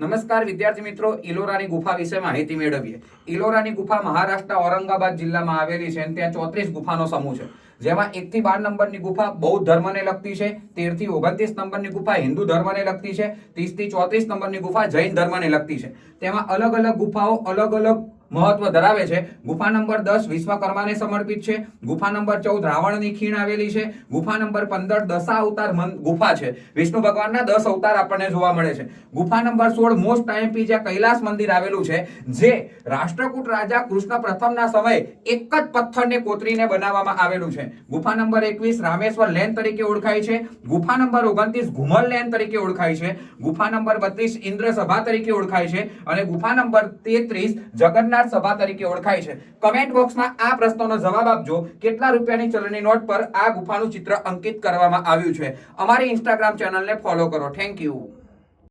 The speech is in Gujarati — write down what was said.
નમસ્કાર વિદ્યાર્થી મિત્રો, ઇલોરાની ગુફા વિશે માહિતી મેળવીએ. ઇલોરાની ગુફા મહારાષ્ટ્ર ઔરંગાબાદ જિલ્લામાં આવેલી છે અને ત્યાં 34 ગુફાનો સમૂહ છે, જેમાં 1 થી 12 નંબરની ગુફા બૌદ્ધ ધર્મને લગતી છે, 13 થી 29 નંબરની ગુફા હિન્દુ ધર્મને લગતી છે, 30 થી 34 નંબરની ગુફા જૈન ધર્મને લગતી છે. તેમાં અલગ અલગ ગુફાઓ અલગ અલગ મહત્વ ધરાવે છે. ગુફા નંબર 10 વિશ્વકર્માને સમર્પિત છે. ગુફા નંબર 14 રાવણની ખીણ આવેલી છે. ગુફા નંબર 15 દશા અવતાર ગુફા છે. વિષ્ણુ ભગવાનના 10 અવતાર આપણને જોવા મળે છે. ગુફા નંબર 16 મોસ્ટ આઈએમપી જ્યાં કૈલાસ મંદિર આવેલું છે, જે રાષ્ટ્રકૂટ રાજા કૃષ્ણ પ્રથમના સમયે એક જ પથ્થરને કોતરીને બનાવવામાં આવેલું છે. ગુફા નંબર 21 રામેશ્વર લેન તરીકે ઓળખાય છે. ગુફા નંબર 29 ઘુમર લેન તરીકે ઓળખાય છે. ગુફા નંબર 32 ઇન્દ્ર સભા તરીકે ઓળખાય છે અને ગુફા નંબર 33 જગન્નાથ સભા તરીકે ઓળખાય છે. કમેન્ટ બોક્સમાં આ પ્રશ્નોનો જવાબ આપજો. કેટલા રૂપિયાની ચલણી નોટ પર આ ગુફાનું ચિત્ર અંકિત કરવામાં આવ્યું છે? અમારી ઇન્સ્ટાગ્રામ ચેનલને ફોલો કરો. Thank you.